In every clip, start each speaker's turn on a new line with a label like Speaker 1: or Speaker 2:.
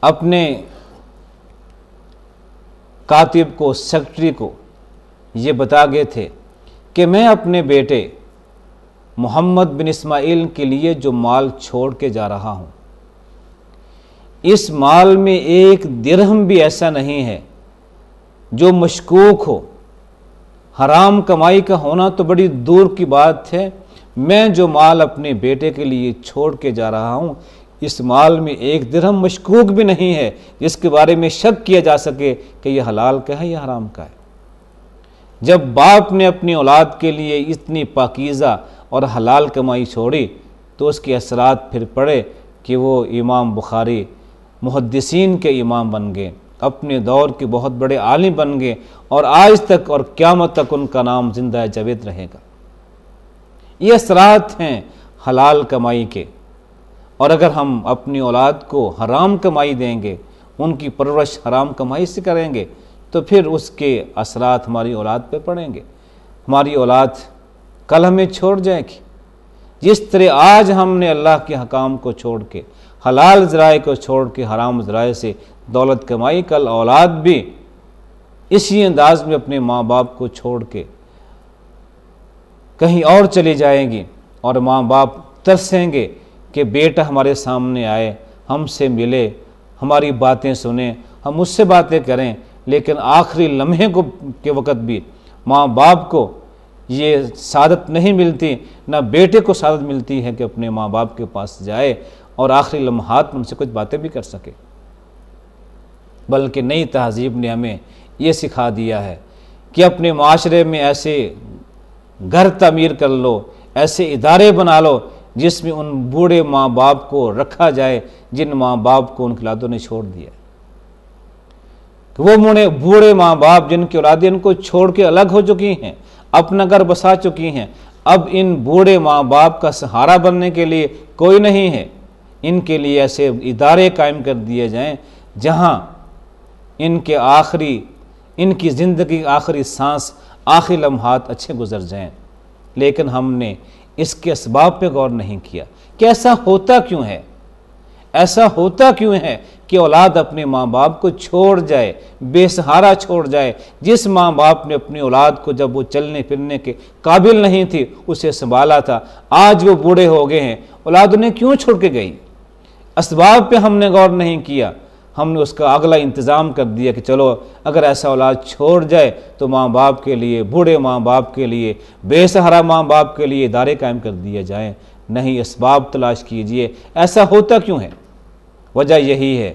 Speaker 1: اپنے کاتب کو، سیکرٹری کو یہ بتا گئے تھے کہ میں اپنے بیٹے محمد بن اسماعیل کے لیے جو مال چھوڑ کے جا رہا ہوں، اس مال میں ایک درہم بھی ایسا نہیں ہے جو مشکوک ہو۔ حرام کمائی کا ہونا تو بڑی دور کی بات ہے، میں جو مال اپنے بیٹے کے لیے چھوڑ کے جا رہا ہوں، اس مال میں ایک درہم مشکوک بھی نہیں ہے جس کے بارے میں شک کیا جا سکے کہ یہ حلال کا ہے یا حرام کا ہے۔ جب باپ نے اپنی اولاد کے لیے اتنی پاکیزہ اور حلال کمائی چھوڑی تو اس کے اثرات پھر پڑے کہ وہ امام بخاری محدثین کے امام بن گئے، اپنے دور کے بہت بڑے عالم بن گئے، اور آج تک اور قیامت تک ان کا نام زندہ جاوید رہے گا۔ یہ اثرات ہیں حلال کمائی کے، اور اگر ہم اپنی اولاد کو حرام کمائی دیں گے، ان کی پرورش حرام کمائی سے کریں گے، تو پھر اس کے اثرات ہماری اولاد پہ پڑیں گے۔ ہماری اولاد کل ہمیں چھوڑ جائے گی۔ جس طرح آج ہم نے اللہ کے حکام کو چھوڑ کے، حلال ذرائع کو چھوڑ کے حرام ذرائع سے دولت کمائی، کل اولاد بھی اسی انداز میں اپنے ماں باپ کو چھوڑ کے کہیں اور چلی جائیں گی، اور ماں باپ ترسیں گے کہ بیٹا ہمارے سامنے آئے، ہم سے ملے، ہماری باتیں سنیں، ہم اس سے باتیں کریں، لیکن آخری لمحے کے وقت بھی ماں باپ کو یہ سعادت نہیں ملتی، نہ بیٹے کو سعادت ملتی ہے کہ اپنے ماں باپ کے پاس جائے اور آخری لمحات میں ان سے کچھ باتیں بھی کر سکے۔ بلکہ نئی تہذیب نے ہمیں یہ سکھا دیا ہے کہ اپنے معاشرے میں ایسے گھر تعمیر کر لو، ایسے ادارے بنا لو جس میں ان بوڑھے ماں باپ کو رکھا جائے جن ماں باپ کو ان کی اولادوں نے چھوڑ دیا۔ کہ وہ بوڑھے ماں باپ جن کی اولادیں ان کو چھوڑ کے الگ ہو چکی ہیں، اپنا گھر بسا چکی ہیں، اب ان بوڑھے ماں باپ کا سہارا بننے کے لیے کوئی نہیں ہے۔ ان کے لیے ایسے ادارے قائم کر دیے جائیں جہاں ان کی زندگی آخری سانس، آخری لمحات اچھے گزر جائیں۔ لیکن ہم نے اس کے اسباب پہ غور نہیں کیا کہ ایسا ہوتا کیوں ہے؟ ایسا ہوتا کیوں ہے کہ اولاد اپنے ماں باپ کو چھوڑ جائے، بے سہارا چھوڑ جائے؟ جس ماں باپ نے اپنی اولاد کو جب وہ چلنے پھرنے کے قابل نہیں تھی اسے سنبھالا تھا، آج وہ بوڑھے ہو گئے ہیں، اولاد انہیں کیوں چھوڑ کے گئی؟ اسباب پہ ہم نے غور نہیں کیا، ہم نے اس کا اگلا انتظام کر دیا کہ چلو اگر ایسا اولاد چھوڑ جائے تو ماں باپ کے لیے، بوڑھے ماں باپ کے لیے، بے سہارا ماں باپ کے لیے ادارے قائم کر دیے جائیں۔ نہیں، اسباب تلاش کیجئے، ایسا ہوتا کیوں ہے؟ وجہ یہی ہے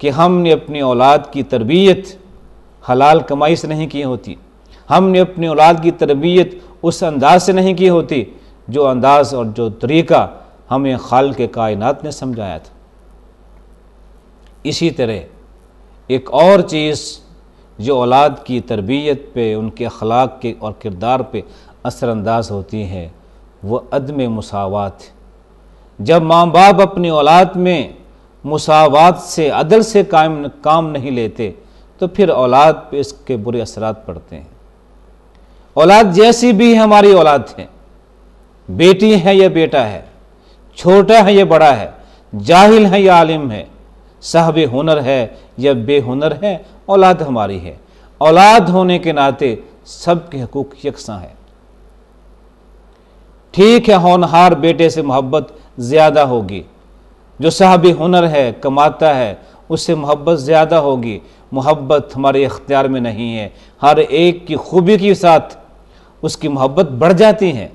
Speaker 1: کہ ہم نے اپنی اولاد کی تربیت حلال کمائی سے نہیں کی ہوتی، ہم نے اپنی اولاد کی تربیت اس انداز سے نہیں کی ہوتی جو انداز اور جو طریقہ ہمیں خالق کائنات نے سمجھایا تھا۔ اسی طرح ایک اور چیز جو اولاد کی تربیت پہ، ان کے اخلاق کے اور کردار پہ اثر انداز ہوتی ہے، وہ عدم مساوات۔ جب ماں باپ اپنی اولاد میں مساوات سے، عدل سے کام نہیں لیتے تو پھر اولاد پہ اس کے برے اثرات پڑتے ہیں۔ اولاد جیسی بھی ہماری اولاد ہے، بیٹی ہے یا بیٹا ہے، چھوٹا ہے یا بڑا ہے، جاہل ہے یا عالم ہے، صاحب ہنر ہے یا بے ہنر ہے، اولاد ہماری ہے۔ اولاد ہونے کے ناطے سب کے حقوق یکساں ہے۔ ٹھیک ہے، ہونہار بیٹے سے محبت زیادہ ہوگی، جو صاحب ہنر ہے، کماتا ہے، اس سے محبت زیادہ ہوگی۔ محبت ہمارے اختیار میں نہیں ہے، ہر ایک کی خوبی کے ساتھ اس کی محبت بڑھ جاتی ہے،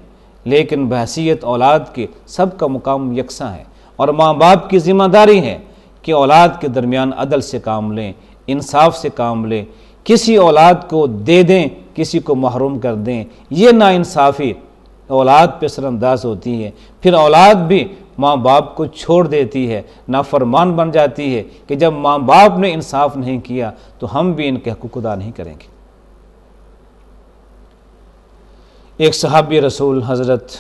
Speaker 1: لیکن بحیثیت اولاد کے سب کا مقام یکساں ہے، اور ماں باپ کی ذمہ داری ہے کہ اولاد کے درمیان عدل سے کام لیں، انصاف سے کام لیں۔ کسی اولاد کو دے دیں، کسی کو محروم کر دیں، یہ ناانصافی اولاد پہ اثر انداز ہوتی ہے۔ پھر اولاد بھی ماں باپ کو چھوڑ دیتی ہے، نافرمان بن جاتی ہے کہ جب ماں باپ نے انصاف نہیں کیا تو ہم بھی ان کے حقوق ادا نہیں کریں گے۔ ایک صحابی رسول حضرت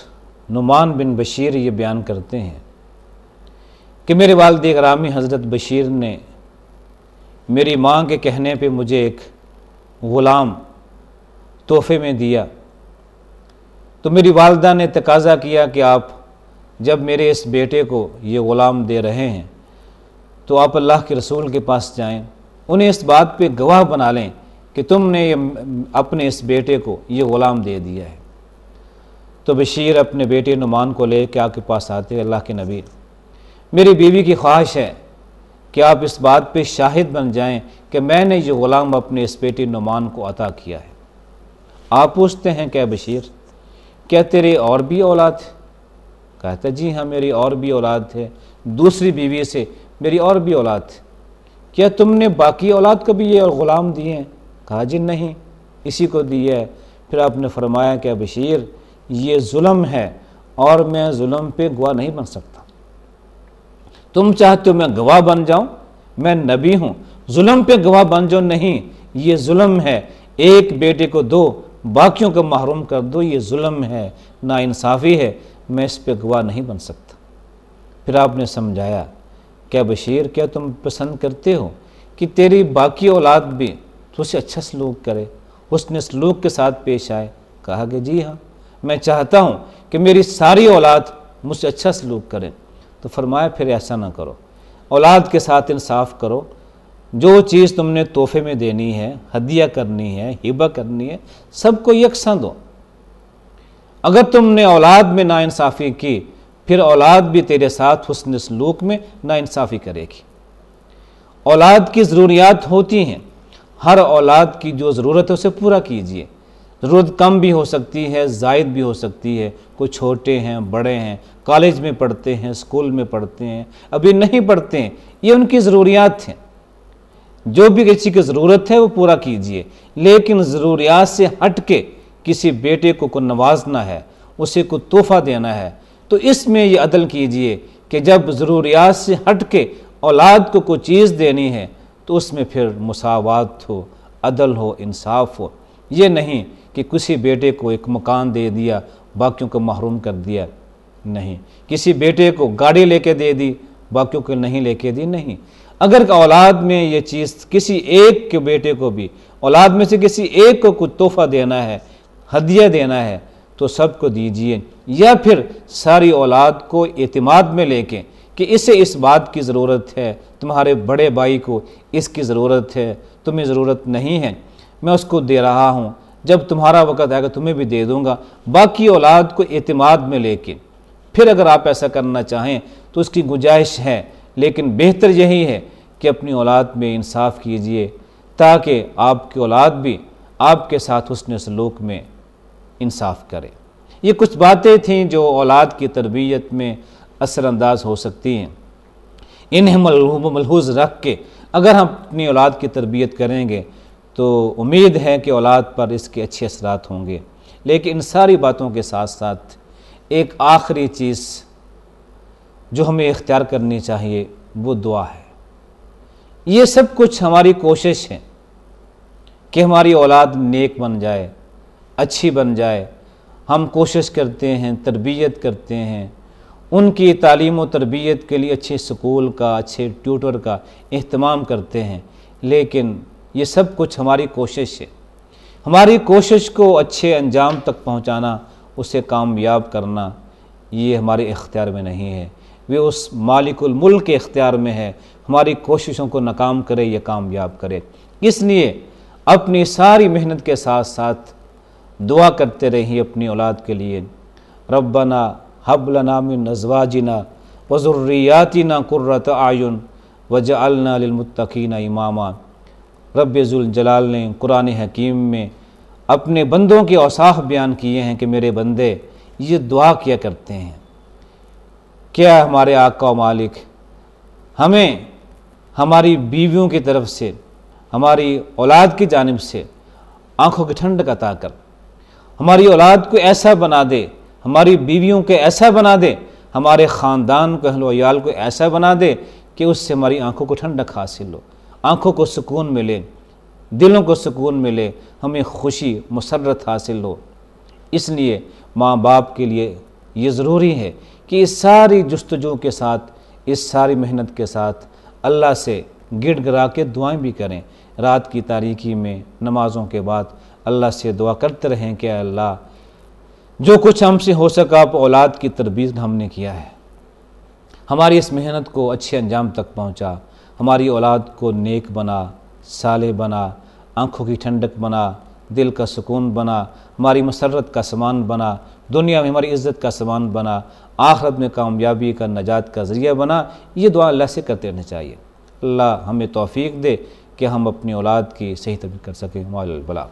Speaker 1: نعمان بن بشیر یہ بیان کرتے ہیں کہ میرے والد گرامی حضرت بشیر نے میری ماں کے کہنے پہ مجھے ایک غلام تحفے میں دیا، تو میری والدہ نے تقاضا کیا کہ آپ جب میرے اس بیٹے کو یہ غلام دے رہے ہیں تو آپ اللہ کے رسول کے پاس جائیں، انہیں اس بات پہ گواہ بنا لیں کہ تم نے اپنے اس بیٹے کو یہ غلام دے دیا ہے۔ تو بشیر اپنے بیٹے نعمان کو لے کے آپ کے پاس آتے، اللہ کے نبی میری بیوی کی خواہش ہے کہ آپ اس بات پہ شاہد بن جائیں کہ میں نے یہ غلام اپنے اس بیٹے نعمان کو عطا کیا ہے۔ آپ پوچھتے ہیں کہ بشیر کیا تیرے اور بھی اولاد ہے؟ کہتا ہے جی ہاں میری اور بھی اولاد ہے، دوسری بیوی سے میری اور بھی اولاد ہے۔ کیا تم نے باقی اولاد کو بھی یہ غلام دیے ہیں؟ کہا جی نہیں، اسی کو دیا ہے۔ پھر آپ نے فرمایا کہ بشیر یہ ظلم ہے اور میں ظلم پہ گواہ نہیں بن سکتا، تم چاہتے ہو میں گواہ بن جاؤں، میں نبی ہوں، ظلم پہ گواہ بن جاؤ، نہیں، یہ ظلم ہے، ایک بیٹے کو دو باقیوں کو محروم کر دو، یہ ظلم ہے، ناانصافی ہے، میں اس پہ گواہ نہیں بن سکتا۔ پھر آپ نے سمجھایا کیا بشیر کیا تم پسند کرتے ہو کہ تیری باقی اولاد بھی تو اسے اچھا سلوک کرے، حسن سلوک کے ساتھ پیش آئے؟ کہا کہ جی ہاں میں چاہتا ہوں کہ میری ساری اولاد مجھ سے اچھا سلوک کریں۔ تو فرمایا پھر ایسا نہ کرو، اولاد کے ساتھ انصاف کرو، جو چیز تم نے تحفے میں دینی ہے، ہدیہ کرنی ہے، ہبہ کرنی ہے، سب کو یکساں دو۔ اگر تم نے اولاد میں ناانصافی کی پھر اولاد بھی تیرے ساتھ حسن سلوک میں ناانصافی کرے گی۔ اولاد کی ضروریات ہوتی ہیں، ہر اولاد کی جو ضرورت ہے اسے پورا کیجیے، ضرورت کم بھی ہو سکتی ہے، زائد بھی ہو سکتی ہے، کوئی چھوٹے ہیں، بڑے ہیں، کالج میں پڑھتے ہیں، اسکول میں پڑھتے ہیں، ابھی نہیں پڑھتے ہیں، یہ ان کی ضروریات ہیں، جو بھی کسی کی ضرورت ہے وہ پورا کیجیے، لیکن ضروریات سے ہٹ کے کسی بیٹے کو نوازنا ہے، اسے کو تحفہ دینا ہے، تو اس میں یہ عدل کیجیے کہ جب ضروریات سے ہٹ کے اولاد کو کوئی چیز دینی ہے تو اس میں پھر مساوات ہو، عدل ہو، انصاف ہو، یہ نہیں کہ کسی بیٹے کو ایک مکان دے دیا باقیوں کو محروم کر دیا، نہیں، کسی بیٹے کو گاڑی لے کے دے دی باقیوں کو نہیں لے کے دی، نہیں، اگر اولاد میں یہ چیز کسی ایک کے بیٹے کو بھی اولاد میں سے کسی ایک کو کچھ تحفہ دینا ہے، ہدیہ دینا ہے تو سب کو دیجئے، یا پھر ساری اولاد کو اعتماد میں لے کے کہ اسے اس بات کی ضرورت ہے، تمہارے بڑے بھائی کو اس کی ضرورت ہے، تمہیں ضرورت نہیں ہے، میں اس کو دے رہا ہوں، جب تمہارا وقت آئے گا تمہیں بھی دے دوں گا، باقی اولاد کو اعتماد میں لے کے۔ پھر اگر آپ ایسا کرنا چاہیں تو اس کی گنجائش ہے، لیکن بہتر یہی ہے کہ اپنی اولاد میں انصاف کیجئے تاکہ آپ کی اولاد بھی آپ کے ساتھ حسن سلوک میں انصاف کرے۔ یہ کچھ باتیں تھیں جو اولاد کی تربیت میں اثر انداز ہو سکتی ہیں، انہیں ملحوظ رکھ کے اگر ہم اپنی اولاد کی تربیت کریں گے تو امید ہے کہ اولاد پر اس کے اچھے اثرات ہوں گے۔ لیکن ان ساری باتوں کے ساتھ ساتھ ایک آخری چیز جو ہمیں اختیار کرنی چاہیے وہ دعا ہے۔ یہ سب کچھ ہماری کوشش ہے کہ ہماری اولاد نیک بن جائے، اچھی بن جائے، ہم کوشش کرتے ہیں، تربیت کرتے ہیں، ان کی تعلیم و تربیت کے لیے اچھے سکول کا، اچھے ٹیوٹر کا اہتمام کرتے ہیں، لیکن یہ سب کچھ ہماری کوشش ہے، ہماری کوشش کو اچھے انجام تک پہنچانا، اسے کامیاب کرنا یہ ہمارے اختیار میں نہیں ہے، وہ اس مالک الملک کے اختیار میں ہے، ہماری کوششوں کو ناکام کرے یا کامیاب کرے۔ اس لیے اپنی ساری محنت کے ساتھ ساتھ دعا کرتے رہیے اپنی اولاد کے لیے، ربنا ہب لنا من ازواجنا وذریاتنا قرۃ اعین وجعلنا للمتقین اماما۔ رب ذوالجلال نے قرآن حکیم میں اپنے بندوں کے اوصاف بیان کیے ہیں کہ میرے بندے یہ دعا کیا کرتے ہیں، کیا ہمارے آقا و مالک ہمیں ہماری بیویوں کی طرف سے، ہماری اولاد کی جانب سے آنکھوں کی ٹھنڈک عطا کر، ہماری اولاد کو ایسا بنا دے، ہماری بیویوں کو ایسا بنا دے، ہمارے خاندان کو، اہل و عیال کو ایسا بنا دے کہ اس سے ہماری آنکھوں کو ٹھنڈک حاصل ہو، آنکھوں کو سکون ملے، دلوں کو سکون ملے، ہمیں خوشی مسرت حاصل ہو۔ اس لیے ماں باپ کے لیے یہ ضروری ہے کہ اس ساری جستجو کے ساتھ، اس ساری محنت کے ساتھ اللہ سے گڑ گڑا کے دعائیں بھی کریں، رات کی تاریکی میں نمازوں کے بعد اللہ سے دعا کرتے رہیں کہ اے اللہ جو کچھ ہم سے ہو سکا اولاد کی تربیت ہم نے کیا ہے، ہماری اس محنت کو اچھے انجام تک پہنچا، ہماری اولاد کو نیک بنا، صالح بنا، آنکھوں کی ٹھنڈک بنا، دل کا سکون بنا، ہماری مسرت کا سامان بنا، دنیا میں ہماری عزت کا سامان بنا، آخرت میں کامیابی کا، نجات کا ذریعہ بنا۔ یہ دعا اللہ سے کرتے رہنا چاہیے۔ اللہ ہمیں توفیق دے کہ ہم اپنی اولاد کی صحیح تربیت کر سکیں۔ وعلی البلاغ۔